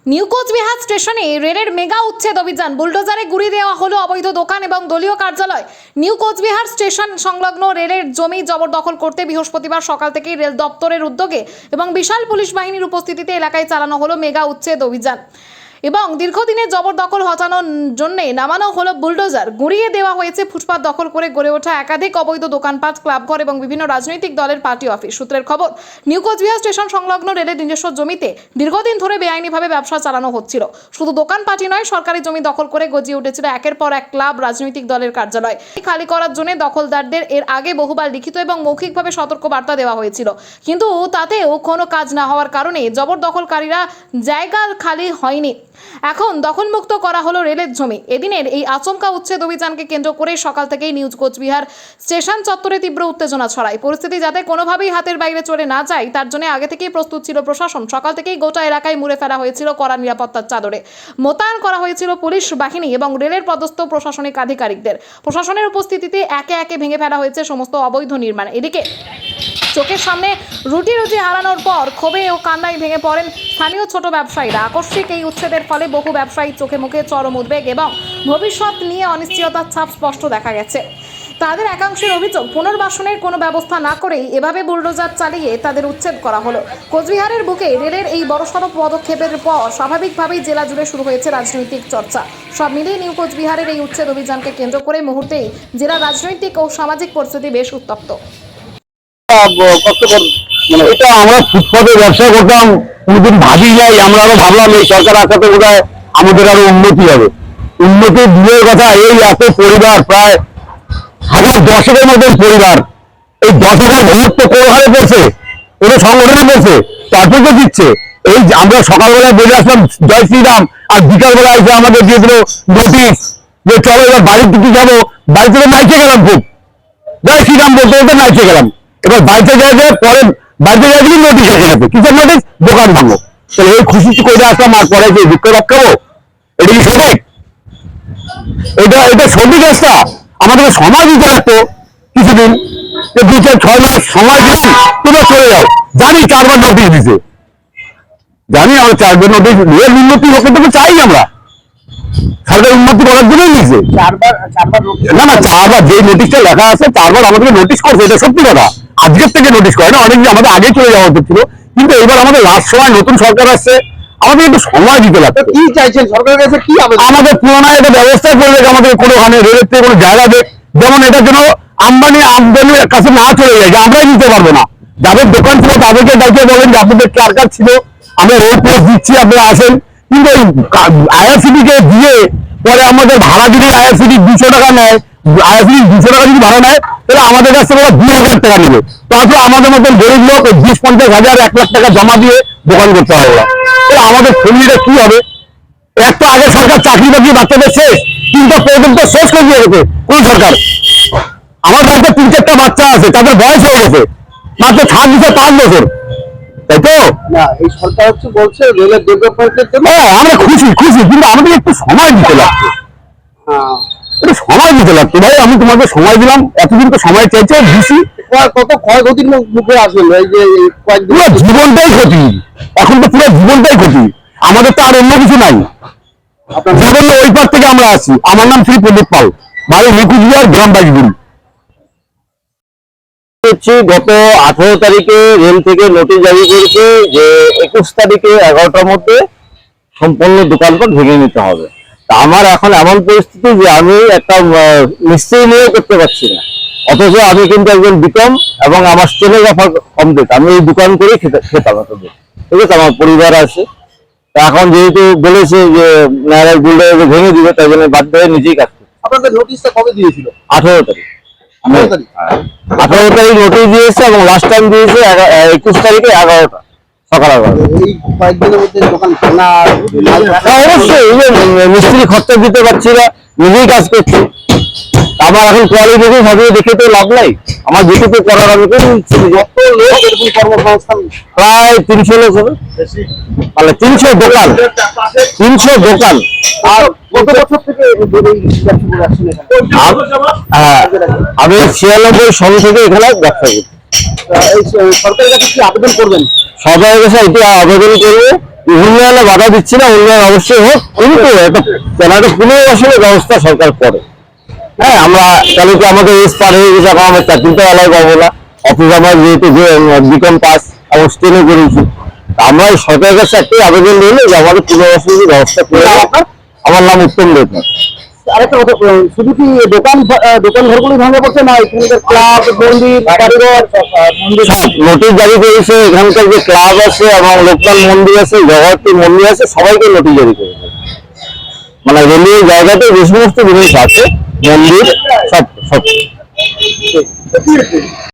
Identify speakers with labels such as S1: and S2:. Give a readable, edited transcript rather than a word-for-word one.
S1: New Cooch Behar স্টেশনে রেলের mega উচ্ছেদ অভিযান, বুলডোজারে গুড়িয়ে দেওয়া হলো অবৈধ দোকান এবং দলীয় কার্যালয়। নিউ কোচবিহার স্টেশন সংলগ্ন রেলের জমি জবরদখল করতে বৃহস্পতিবার সকাল থেকেই রেল দপ্তরের উদ্যোগে এবং বিশাল পুলিশ বাহিনীর উপস্থিতিতে এলাকায় চালানো হলো মেগা উচ্ছেদ অভিযান এবং দীর্ঘদিনের জবরদখল হটানোর জন্য নামানো হলো বুলডোজার। গুড়িয়ে দেওয়া হয়েছে ফুটপাত দখল করে গড়ে ওঠা একাধিক অবৈধ দোকানপাট, ক্লাবঘর এবং বিভিন্ন রাজনৈতিক দলের পার্টি অফিস। সূত্রের খবর, নিউ কোচবিহার স্টেশন সংলগ্ন রেলের নিজস্ব জমিতে দীর্ঘদিন ধরে বেআইনিভাবে ব্যবসা চালানো হচ্ছিল। শুধু দোকানপাটই নয়, সরকারি জমি দখল করে গজিয়ে উঠেছিল একের পর এক ক্লাব, রাজনৈতিক দলের কার্যালয়। খালি করার জন্য দখলদারদের এর আগে বহুবার লিখিত এবং মৌখিকভাবে সতর্ক বার্তা দেওয়া হয়েছিল, কিন্তু তাতেও কোনো কাজ না হওয়ার কারণে জবরদখলকারীরা জায়গা খালি হয়নি। এখন দখলমুক্ত করা হলো রেলের জমি। এদিনের এই আচমকা উচ্ছেদ অভিযানকে কেন্দ্র করে সকাল থেকেই নিউ কোচবিহার স্টেশন চত্বরে তীব্র উত্তেজনা ছড়ায়। পরিস্থিতি যাতে কোনোভাবেই হাতের বাইরে চলে না যায় তার জন্য আগে থেকেই প্রস্তুত ছিল প্রশাসন। সকাল থেকেই গোটা এলাকায় মুড়ে ফেলা হয়েছিল কড়া নিরাপত্তার চাদরে। মোতায়েন করা হয়েছিল পুলিশ বাহিনী এবং রেলের পদস্থ প্রশাসনিক আধিকারিকদের। প্রশাসনের উপস্থিতিতে একে একে ভেঙে ফেলা হয়েছে সমস্ত অবৈধ নির্মাণ। এদিকে চোখের সামনে রুটি হারানোর পর ক্ষোভে ও কান্নায় ভেঙে পড়েন স্থানীয় ছোট ব্যবসায়ীরা। আকস্মিক এই উচ্ছেদের ফলে বহু ব্যবসায়ীর চোখে মুখে চরম উদ্বেগ এবং ভবিষ্যৎ নিয়ে অনিশ্চয়তার ছাপ স্পষ্ট দেখা গেছে। তাদের একাংশের অভিযোগ, পুনর্বাসনের কোনো ব্যবস্থা না করেই এভাবে বুলডোজার চালিয়ে তাদের উচ্ছেদ করা হলো। কোচবিহারের বুকে রেলের এই বড়সড় পদক্ষেপের পর স্বাভাবিকভাবেই জেলা জুড়ে শুরু হয়েছে রাজনৈতিক চর্চা। সব মিলিয়ে নিউ কোচবিহারের এই উচ্ছেদ অভিযানকে কেন্দ্র করে মুহূর্তেই জেলা রাজনৈতিক ও সামাজিক পরিস্থিতি বেশ উত্তপ্ত।
S2: এটা আমরা ফুটপাতে ব্যবসা করতাম, কোনোদিন ভাবি নাই। আমরা আরো ভাবলাম এই সরকার আসাতে বোধ হয় আমাদের আরো উন্নতি হবে। উন্নতি দূরের কথা, এই এত পরিবার, প্রায় 10,000 মতন পরিবার, এই 10,000 ভোট তো কোনো হারে পড়ছে, কোনো সংগঠনে পড়ছে, তারপর তো দিচ্ছে। এই আমরা সকালবেলায় বেরিয়ে আসলাম জয় শ্রীরাম, আর বিকালবেলা এসে আমাদের দিয়ে দিল নোটিশ যে চলো এবার বাড়ির দিকে যাবো। বাড়ি থেকে নাইচে গেলাম, খুব জয় শ্রীরাম বলতে বলতে নাইচে গেলাম। এবার বাড়িতে যাওয়া পরে বাড়িতে যাওয়া দিবি নোটিশ এসে গেছে, কিসের নোটিশ? দোকান ভাঙো। তাহলে এই খুশি করে আসলাম, আর পরে যে বিক্ষোভ রাখাবো, এটা কি সঠিক? এটা সঠিক রাস্তা? আমাদেরকে সময় দিতে লাগতো কিছুদিন, 2-4-6 মাস সময় দিচ্ছি, তোমরা চলে যাও। জানি 4বার নোটিশ দিছে, জানি আমরা 4বার নোটিশ দিয়ে উন্নতি হোক, তো চাই আমরা সরকার উন্নতি করার জন্যই নিয়েছে। না 4বার যে নোটিশটা লেখা আছে, 4বার আমাদেরকে নোটিশ করছে, এটা সত্যি কথা। আজকের থেকে নোটিশ করে না, অনেকদিন আমাদের আগে চলে যাওয়া উচিত ছিল, কিন্তু এবার আমাদের লাস্ট সময় নতুন সরকার আসছে, আমাদের একটু সময় দিতে লাগবে।
S3: কি চাইছেন সরকারের কাছে? কি
S2: আমাদের পুরোনায় একটা ব্যবস্থা করবে, আমাদের কোনোখানে রেলের থেকে কোনো জায়গা দেখ, যেমন এটার জন্য আমদানির কাছে না চলে যায়, যে আমরাই নিতে পারবো না। যাদের দোকান ছিল তাদেরকে ডাকিয়ে বলেন যে আপনাদের কার ছিল, আমরা রেল পোস্ট দিচ্ছি, আপনারা আসেন। কিন্তু আইআরসিটি কে দিয়ে পরে আমাদের ভাড়া যদি আইআরসিটি 200 টাকা নেয়, আইআরসিটি 200 টাকা যদি ভাড়া নেয়, তাহলে আমাদের কাছ থেকে 2,000 টাকা নেবে। তারপরে আমাদের মতন গরিব লোক 20-50 হাজার 1 লাখ টাকা জমা দিয়ে দোকান করতে হবে ওরা। তাহলে আমাদের ফ্যামিলিটা কি হবে? একটা আগে সরকার চাকরি বাকরি বাচ্চাদের শেষ, 3টা পর্যন্ত শেষ করে দিয়ে গেছে কোন সরকার। আমার বাড়িতে 3-4টা বাচ্চা আছে, তাদের বয়স হয়ে গেছে মাত্র 5 বছর, তাই তো?
S3: না, এই সরকার বলছে রেলের ডেভেলপমেন্টের জন্য।
S2: হ্যাঁ, আমরা খুশি, কিন্তু আমাদের একটু সময় দিতে লাগছে, একটু সময় দিতে লাগতো। ভাই, আমি তোমাকে সময় দিলাম, এতদিন তো সময় চাইছে, দিছি।
S3: কত ক্ষয়ক্ষতির মুখে আসবেন এই যে কয়েকদিন?
S2: পুরো জীবনটাই ক্ষতি, এখন তো পুরো জীবনটাই ক্ষতি। আমাদের তো আর অন্য কিছু নাই। জীবন ওই পার থেকে আমরা আছি। আমার নাম শ্রী প্রদীপ পাল, বাড়ি নিকুচবিহার, গ্রাম বাইশগুড়ি।
S4: গত 18 তারিখে রেল থেকে নোটিশ জারি করেছে যে 21 তারিখে 11টার মধ্যে সম্পূর্ণ দোকানপাট ভেঙে নিতে হবে। তা আমার এখন এমন পরিস্থিতি যে আমি একটা মিস্ত্রি নিয়েও করতে পারছি না, অথচ আমি কিন্তু একজন বিকম এবং আমার স্টেনোগ্রাফার কমপ্লিট। আমি এই দোকান করেই খেতাম, ঠিক আছে, আমার পরিবার আছে। এখন যেহেতু বলেছে যে বুলডোজার ভেঙে দিবে, তাই জন্য বাধ্য হয়ে নিজেই কাজ করছি।
S3: আপনাদের নোটিশটা কবে দিয়েছিল?
S4: 18 তারিখ।
S3: 18 তারিখ
S4: 18 তারিখ নোটিশ দিয়েছে এবং লাস্ট টাইম দিয়েছে 21 তারিখে 11টা সকাল 11টা।
S3: এই কয়েকদিনের মধ্যে দোকান ভাঙা?
S4: অবশ্যই মিস্ত্রি খরচা দিতে পারছি না, নিজেই কাজ করছি। আমার এখন কোয়ালিটি দেখে তো লাভ নাই, আমার যেটুকু করার আমি করে নিচ্ছি।
S3: যত লোক এরকম কর্মসংস্থান,
S4: প্রায় 300 লোক হবে, তাহলে 300 দোকান।
S3: আর কত বছর থেকে
S4: আমি 96 সাল থেকে এখানে ব্যবসা করছি।
S3: এই সরকারের কাছে কি আবেদন করবেন?
S4: সরকারের কাছে এটা আবেদন করবো উন্নয়নে বাধা দিচ্ছি না, উন্নয়ন অবশ্যই হোক, কিন্তু একটা পুনর্বাসনের ব্যবস্থা সরকার করে। হ্যাঁ, আমরা তাহলে কি আমাদের এজ পার হয়ে গেছে, এখন আমরা চাকরিতে আলাই পাবো না, অফিস আমার যেহেতু যে বিকম পাস এবং স্টেনে করেছি, আমরা এই সরকারের কাছে একটাই আবেদন রইলো যে আমাদের পুনর্বাসনের ব্যবস্থা করে দেওয়া হোক। আমার নাম উত্তম দেবনাথ।
S3: আরেকটা কথা, শুধু কি দোকান ঘরগুলি ভাঙে পড়ছে না এখানকার ক্লাব, মন্দির, কারিগর, মন্দির?
S4: সব নোটিশ জারি করেছে, এখানকার যে ক্লাব আছে এবং লোকাল মন্দির আছে, জগত্রী মন্দির আছে, সবাইকে নোটিশ জারি করেছে। মানে রেলওয়ে জায়গাতে যে সমস্ত জিনিস আছে, মন্দির, সব